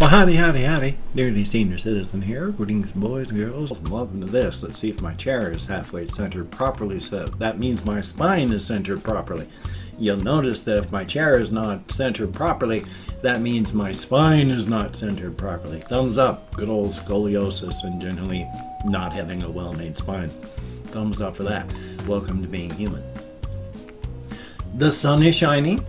Well, howdy, howdy, howdy. Nearly senior citizen here. Greetings, boys and girls. Welcome to this. Let's see if my chair is halfway centered properly. So that means my spine is centered properly. You'll notice that if my chair is not centered properly, that means my spine is not centered properly. Thumbs up. Good old scoliosis and generally not having a well-made spine. Thumbs up for that. Welcome to being human. The sun is shining.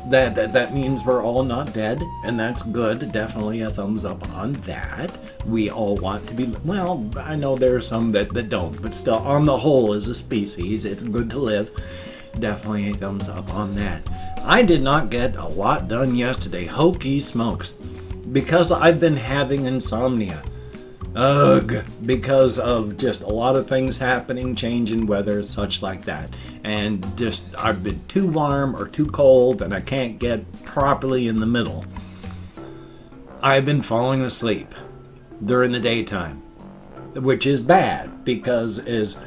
That means we're all not dead, and that's good. Definitely a thumbs up on that. We all want to be, well, I know there are some that don't, but still, on the whole, as a species, it's good to live. Definitely a thumbs up on that. I did not get a lot done yesterday, hokey smokes, because I've been having insomnia. Ugh, because of just a lot of things happening, changing weather, such like that. And just, I've been too warm or too cold, and I can't get properly in the middle. I've been falling asleep during the daytime, which is bad, because as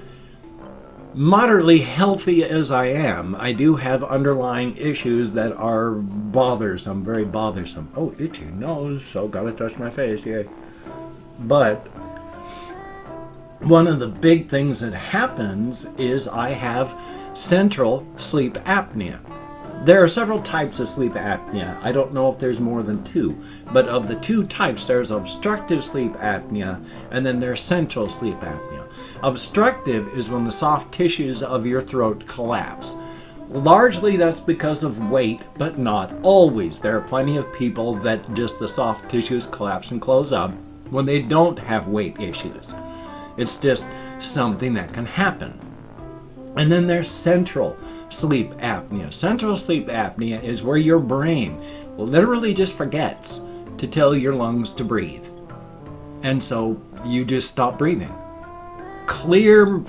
moderately healthy as I am, I do have underlying issues that are bothersome, very bothersome. Oh, itchy nose, so gotta touch my face, yay. But one of the big things that happens is I have central sleep apnea. There are several types of sleep apnea. I don't know if there's more than two, but of the two types, there's obstructive sleep apnea and then there's central sleep apnea. Obstructive is when the soft tissues of your throat collapse. Largely that's because of weight, but not always. There are plenty of people that just the soft tissues collapse and close up when they don't have weight issues. It's just something that can happen. And then there's central sleep apnea. Central sleep apnea is where your brain literally just forgets to tell your lungs to breathe. And so you just stop breathing. Clear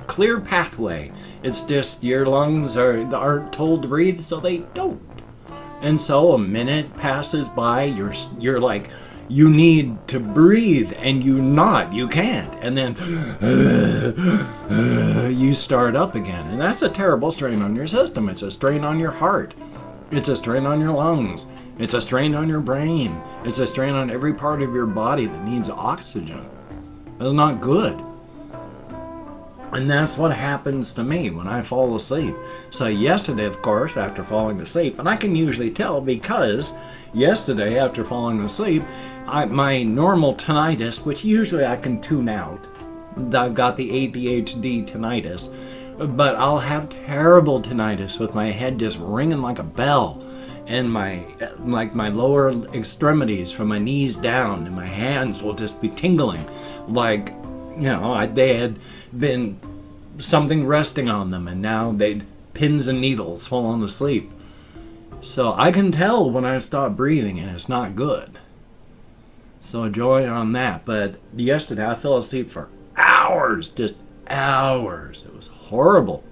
pathway. It's just your lungs aren't told to breathe, so they don't. And so a minute passes by, you're like, you need to breathe, and you can't. And then you start up again. And that's a terrible strain on your system. It's a strain on your heart. It's a strain on your lungs. It's a strain on your brain. It's a strain on every part of your body that needs oxygen. That's not good. And that's what happens to me when I fall asleep. So yesterday, of course, after falling asleep, and I can usually tell because yesterday after falling asleep, my normal tinnitus, which usually I can tune out, I've got the ADHD tinnitus, but I'll have terrible tinnitus with my head just ringing like a bell, and my lower extremities from my knees down, and my hands will just be tingling, like, you know, they had been something resting on them, and now they'd pins and needles falling asleep. So I can tell when I stop breathing, and it's not good. So joy on that. But yesterday I fell asleep for hours, just hours. It was horrible.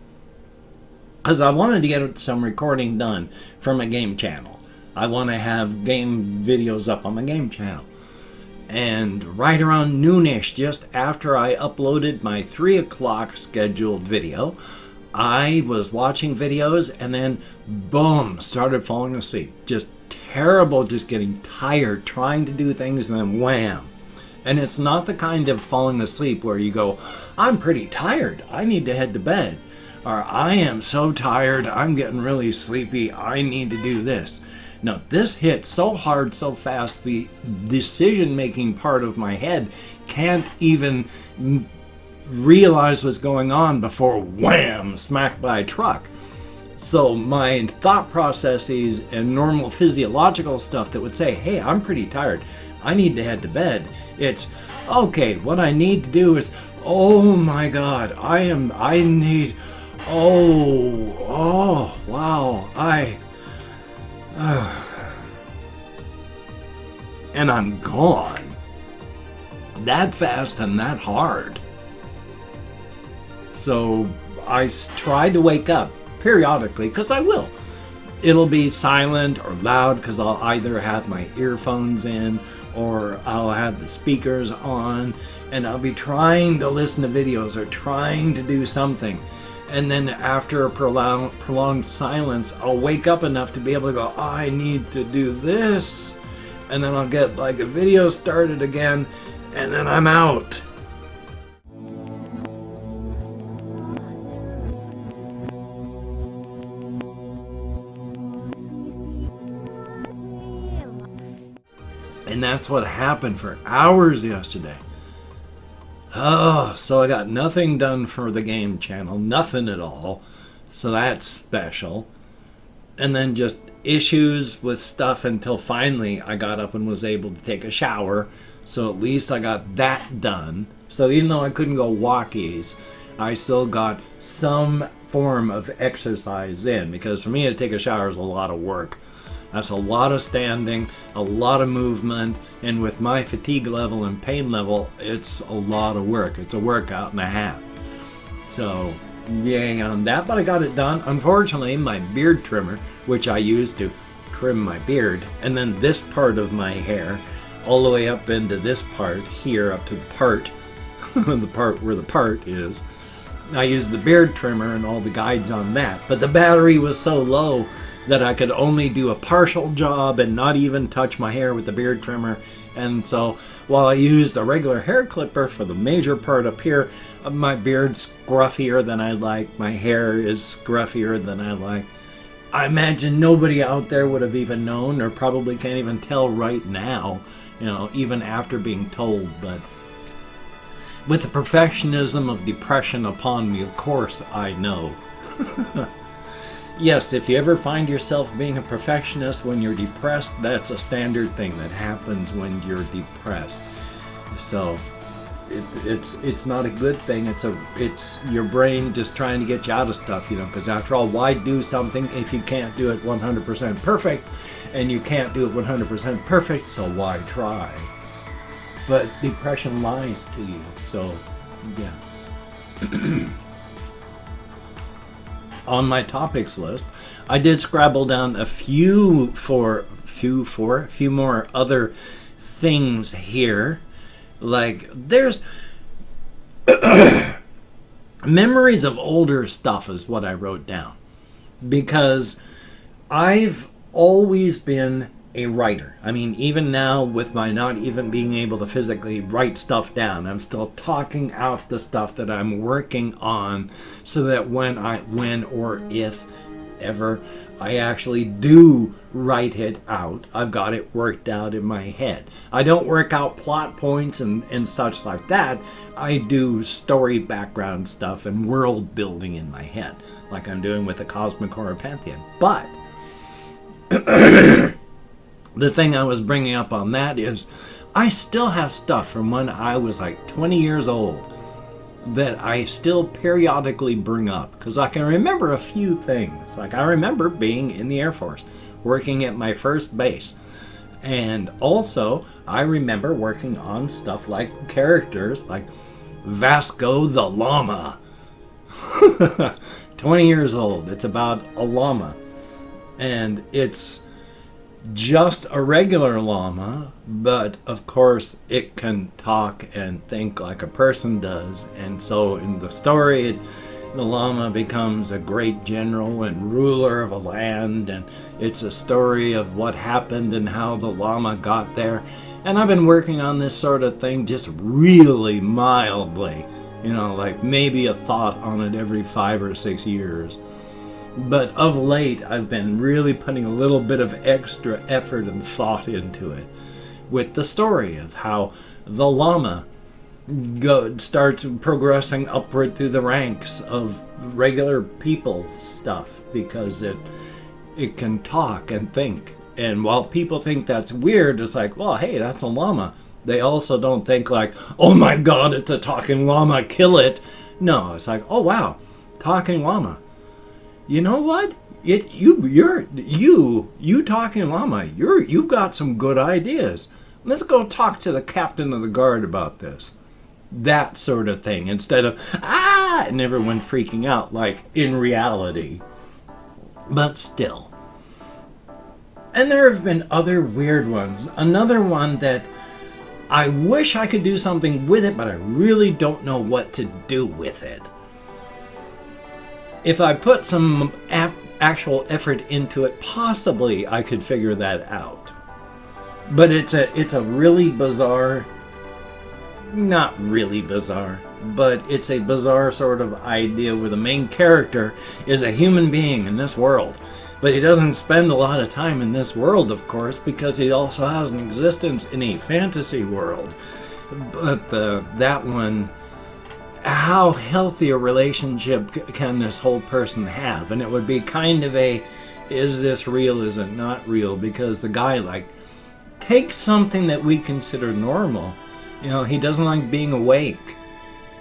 Because I wanted to get some recording done for my game channel. I want to have game videos up on my game channel. And right around noonish, just after I uploaded my 3 o'clock scheduled video, I was watching videos and then boom, started falling asleep. Just terrible, just getting tired, trying to do things, and then wham. And it's not the kind of falling asleep where you go, I'm pretty tired, I need to head to bed. Or I am so tired, I'm getting really sleepy, I need to do this. No, this hit so hard, so fast, the decision-making part of my head can't even realize what's going on before wham, smacked by a truck. So my thought processes and normal physiological stuff that would say, hey, I'm pretty tired, I need to head to bed. It's, okay, what I need to do is, oh my God, wow, and I'm gone. That fast and that hard. So I tried to wake up periodically, because I will. It'll be silent or loud because I'll either have my earphones in or I'll have the speakers on, and I'll be trying to listen to videos or trying to do something. And then after a prolonged silence, I'll wake up enough to be able to go, I need to do this. and then I'll get like a video started again, and then I'm out. And that's what happened for hours yesterday. Oh, so I got nothing done for the game channel, nothing at all. So that's special. And then just issues with stuff until finally I got up and was able to take a shower. So at least I got that done. So even though I couldn't go walkies, I still got some form of exercise in. Because for me to take a shower is a lot of work. That's a lot of standing, a lot of movement, and with my fatigue level and pain level, it's a lot of work. It's a workout and a half. So, yay on that, but I got it done. Unfortunately, my beard trimmer, which I use to trim my beard, and then this part of my hair, all the way up into this part here, up to the part, the part where the part is, I used the beard trimmer and all the guides on that, but the battery was so low that I could only do a partial job and not even touch my hair with the beard trimmer. And so while I used a regular hair clipper for the major part up here, my beard's scruffier than I like, my hair is scruffier than I like. I imagine nobody out there would have even known, or probably can't even tell right now, you know, even after being told. But with the perfectionism of depression upon me, of course I know. Yes, if you ever find yourself being a perfectionist when you're depressed, that's a standard thing that happens when you're depressed. So it's not a good thing. It's your brain just trying to get you out of stuff, you know, because after all, why do something if you can't do it 100% perfect, and you can't do it 100% perfect, so why try? But depression lies to you, so yeah. On my topics list, I did scrabble down a few more other things here. Like, there's memories of older stuff is what I wrote down. Because I've always been a writer. I mean, even now with my not even being able to physically write stuff down, I'm still talking out the stuff that I'm working on, so that when or if ever I actually do write it out, I've got it worked out in my head. I don't work out plot points and such like that. I do story background stuff and world building in my head, like I'm doing with the Cosmic Horror Pantheon. But the thing I was bringing up on that is I still have stuff from when I was like 20 years old that I still periodically bring up, because I can remember a few things. Like, I remember being in the Air Force, working at my first base. And also, I remember working on stuff like characters like Vasco the Llama. 20 years old. It's about a llama. And it's just a regular llama, but of course it can talk and think like a person does. And so in the story, the llama becomes a great general and ruler of a land, and it's a story of what happened and how the llama got there. And I've been working on this sort of thing just really mildly, you know, like maybe a thought on it every 5 or 6 years. But of late, I've been really putting a little bit of extra effort and thought into it, with the story of how the llama starts progressing upward through the ranks of regular people stuff, because it can talk and think. And while people think that's weird, it's like, well, hey, that's a llama. They also don't think like, oh my god, it's a talking llama, kill it. No, it's like, oh wow, talking llama. You know what? You talking llama. You've got some good ideas. Let's go talk to the captain of the guard about this. That sort of thing, instead of and everyone freaking out like in reality. But still. And there have been other weird ones. Another one that I wish I could do something with it, but I really don't know what to do with it. If I put some actual effort into it, possibly I could figure that out. But it's a really bizarre, not really bizarre, but it's a bizarre sort of idea where the main character is a human being in this world. But he doesn't spend a lot of time in this world, of course, because he also has an existence in a fantasy world. But that one, how healthy a relationship can this whole person have? And it would be kind of a, is this real, is it not real? Because the guy, like, takes something that we consider normal. You know, he doesn't like being awake.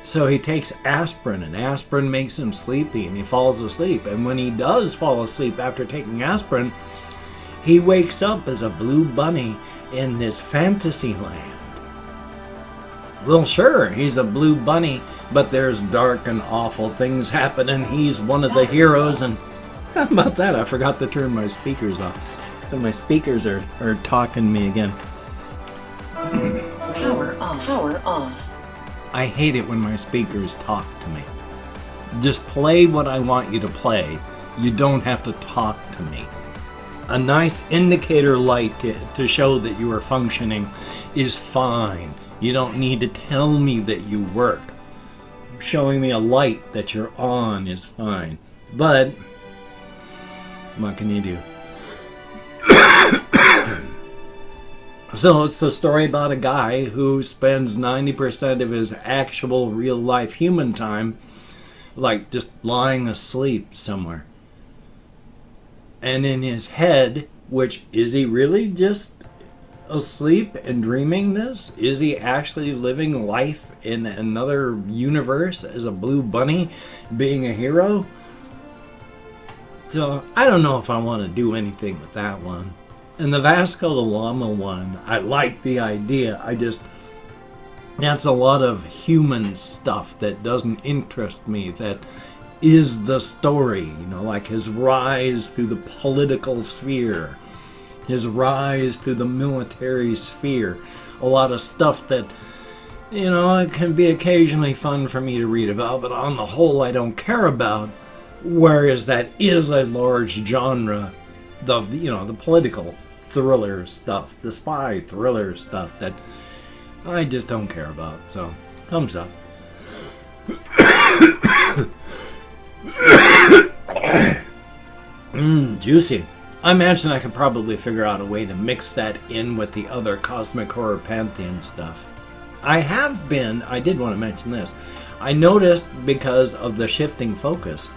So he takes aspirin, and aspirin makes him sleepy, and he falls asleep. And when he does fall asleep after taking aspirin, he wakes up as a blue bunny in this fantasy land. Well, sure, he's a blue bunny, but there's dark and awful things happen, and he's one of the heroes. And how about that? I forgot to turn my speakers off. So my speakers are talking to me again. Power off. Power off. I hate it when my speakers talk to me. Just play what I want you to play. You don't have to talk to me. A nice indicator light to show that you are functioning is fine. You don't need to tell me that you work. Showing me a light that you're on is fine. But what can you do? So it's the story about a guy who spends 90% of his actual real life human time like just lying asleep somewhere. And in his head, which, is he really just asleep and dreaming this? Is he actually living life in another universe as a blue bunny being a hero? So I don't know if I want to do anything with that one. And the Vasco the Llama one, I like the idea. That's a lot of human stuff that doesn't interest me, that is the story, you know, like his rise through the political sphere, his rise through the military sphere. A lot of stuff that, you know, it can be occasionally fun for me to read about, but on the whole I don't care about. Whereas that is a large genre, the political thriller stuff, the spy thriller stuff that I just don't care about. So, thumbs up. Juicy. I imagine I could probably figure out a way to mix that in with the other Cosmic Horror Pantheon stuff. I did want to mention this. I noticed, because of the shifting focus,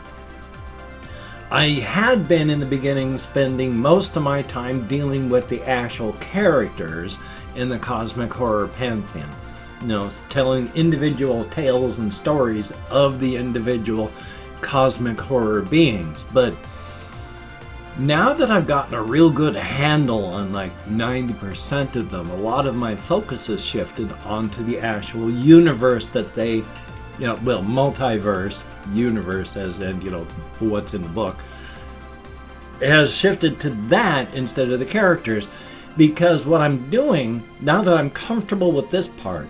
I had been in the beginning spending most of my time dealing with the actual characters in the Cosmic Horror Pantheon. You know, telling individual tales and stories of the individual cosmic horror beings. But now that I've gotten a real good handle on like 90% of them, a lot of my focus has shifted onto the actual universe that they, multiverse, universe as in, what's in the book, has shifted to that instead of the characters. Because what I'm doing, now that I'm comfortable with this part,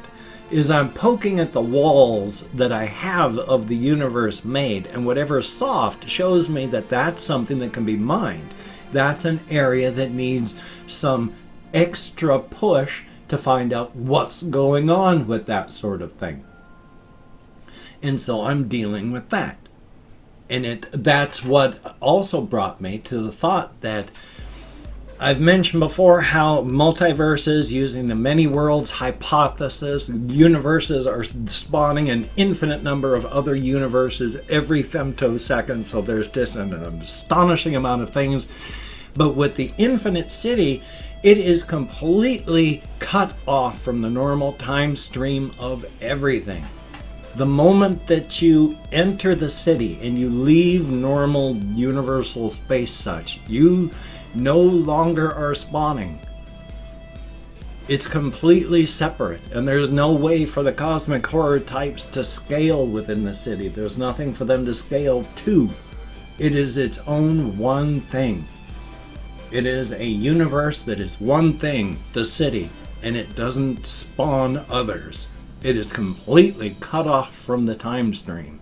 is I'm poking at the walls that I have of the universe made, and whatever's soft shows me that that's something that can be mined. That's an area that needs some extra push to find out what's going on with that sort of thing. And so I'm dealing with that. And that's what also brought me to the thought that I've mentioned before how multiverses, using the many worlds hypothesis, universes are spawning an infinite number of other universes every femtosecond, so there's just an astonishing amount of things. But with the infinite city, it is completely cut off from the normal time stream of everything. The moment that you enter the city and you leave normal universal space such, you no longer are spawning. It's completely separate, and there's no way for the cosmic horror types to scale within the city. There's nothing for them to scale to. It is its own one thing. It is a universe that is one thing, the city, and it doesn't spawn others. It is completely cut off from the time stream.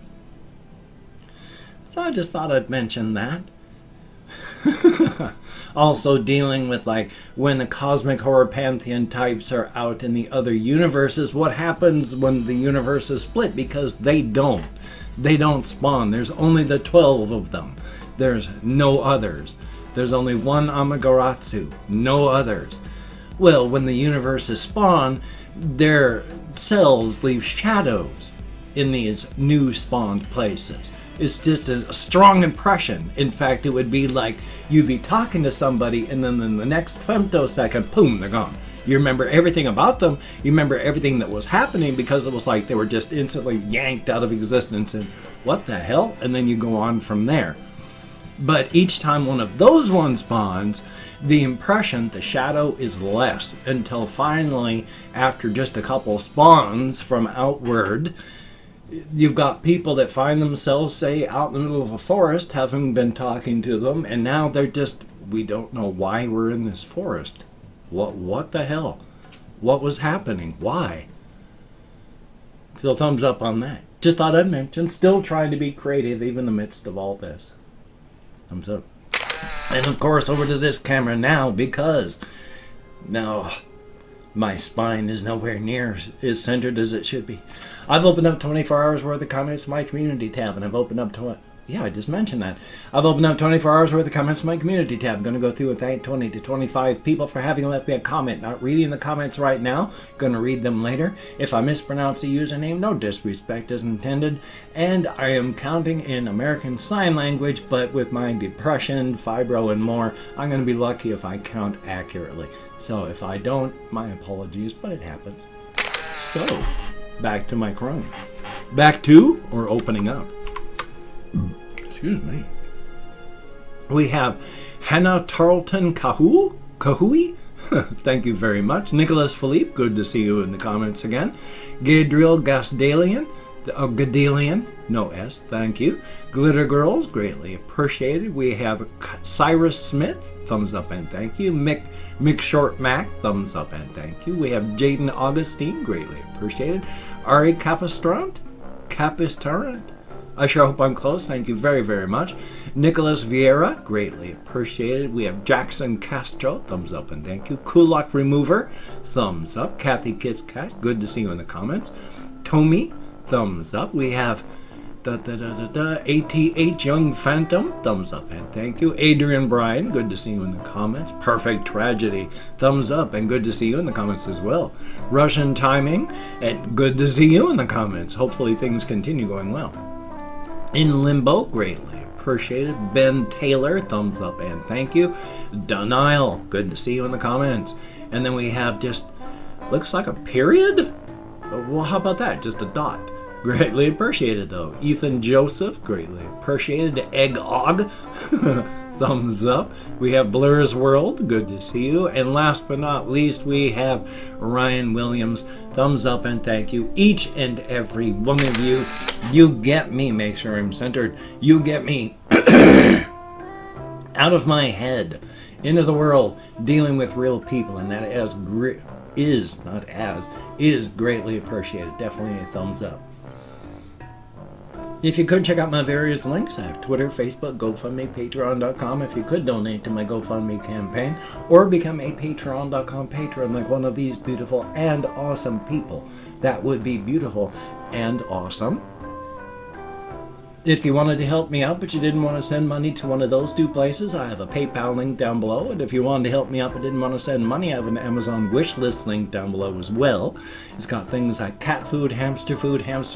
So I just thought I'd mention that. Also dealing with like when the cosmic horror pantheon types are out in the other universes, what happens when the universe is split? Because they don't spawn. There's only the 12 of them. There's no others. There's only one Amaterasu, no others. Well, when the universes spawn, their cells leave shadows in these new spawned places. It's just a strong impression. In fact, it would be like you'd be talking to somebody and then in the next femtosecond, boom, they're gone. You remember everything about them. You remember everything that was happening because it was like they were just instantly yanked out of existence and what the hell? And then you go on from there. But each time one of those ones spawns, the impression, the shadow is less until finally, after just a couple spawns from outward, you've got people that find themselves, say, out in the middle of a forest, having been talking to them, and now they're just, we don't know why we're in this forest. What the hell? What was happening? Why? So thumbs up on that. Just thought I'd mention, still trying to be creative even in the midst of all this. Thumbs up. And of course over to this camera now, because now my spine is nowhere near as centered as it should be. I've opened up 24 hours worth of comments in my community tab, and I've opened up I just mentioned that. I've opened up 24 hours worth of comments in my community tab. I'm going to go through and thank 20 to 25 people for having left me a comment. Not reading the comments right now. Going to read them later. If I mispronounce the username, no disrespect is intended. And I am counting in American Sign Language, but with my depression, fibro, and more, I'm going to be lucky if I count accurately. So if I don't, my apologies, but it happens. So, back to my Chrome. Back to, or opening up. Excuse me. We have Hannah Tarleton Kahui. Thank you very much. Nicholas Philippe, good to see you in the comments again. Gadriel Gasdalian, Gadalian, no S, thank you. Glitter Girls, greatly appreciated. We have Cyrus Smith, thumbs up and thank you. Mick Short Mac, thumbs up and thank you. We have Jaden Augustine, greatly appreciated. Ari Capistrant, I sure hope I'm close. Thank you very, very much. Nicholas Vieira, greatly appreciated. We have Jackson Castro, thumbs up and thank you. Kulak Remover, thumbs up. Kathy Kiss Cat, good to see you in the comments. Tomi, thumbs up. We have ATH Young Phantom, thumbs up and thank you. Adrian Bryan, good to see you in the comments. Perfect Tragedy, thumbs up and good to see you in the comments as well. Russian Timing, and good to see you in the comments. Hopefully things continue going well. In Limbo, greatly appreciated. Ben Taylor, thumbs up and thank you. Denial, good to see you in the comments. And then we have just, looks like a period? Well, how about that? Just a dot. Greatly appreciated though. Ethan Joseph, greatly appreciated. Egg Og, thumbs up. We have Blur's World, good to see you. And last but not least, we have Ryan Williams, thumbs up and thank you. Each and every one of you, you get me, make sure I'm centered, you get me out of my head, into the world, dealing with real people, and that is greatly appreciated. Definitely a thumbs up. If you could check out my various links, I have Twitter, Facebook, GoFundMe, Patreon.com. If you could donate to my GoFundMe campaign or become a Patreon.com patron like one of these beautiful and awesome people, that would be beautiful and awesome. If you wanted to help me out but you didn't want to send money to one of those two places, I have a PayPal link down below. And if you wanted to help me out but didn't want to send money, I have an Amazon wish list link down below as well. It's got things like cat food, hamster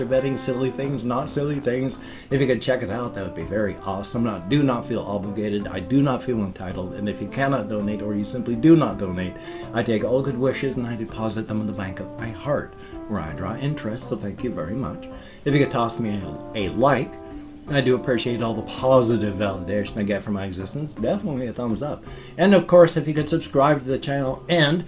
bedding, silly things, not silly things. If you could check it out, that would be very awesome. Do not feel obligated. I do not feel entitled. And if you cannot donate or you simply do not donate, I take all good wishes and I deposit them in the bank of my heart, where I draw interest, so thank you very much. If you could toss me a like, I do appreciate all the positive validation I get from my existence. Definitely a thumbs up. And of course, if you could subscribe to the channel and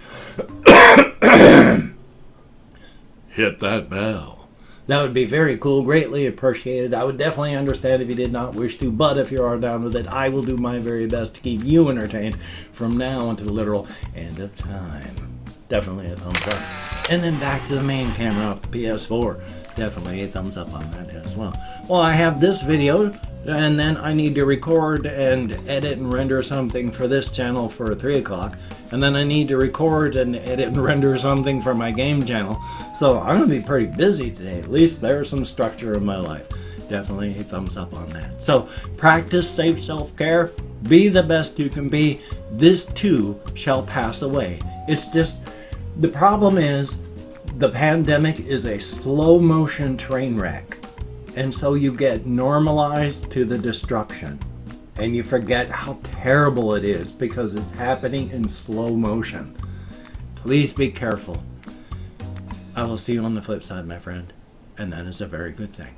hit that bell, that would be very cool, greatly appreciated. I would definitely understand if you did not wish to, but if you are down with it, I will do my very best to keep you entertained from now until the literal end of time. Definitely a thumbs up. And then back to the main camera off the PS4. Definitely a thumbs up on that as well. Well, I have this video and then I need to record and edit and render something for this channel for 3 o'clock, and then I need to record and edit and render something for my game channel. So I'm going to be pretty busy today. At least there's some structure in my life. Definitely a thumbs up on that. So practice safe self-care. Be the best you can be. This too shall pass away. It's just, the problem is the pandemic is a slow motion train wreck. And so you get normalized to the destruction. And you forget how terrible it is because it's happening in slow motion. Please be careful. I will see you on the flip side, my friend. And that is a very good thing.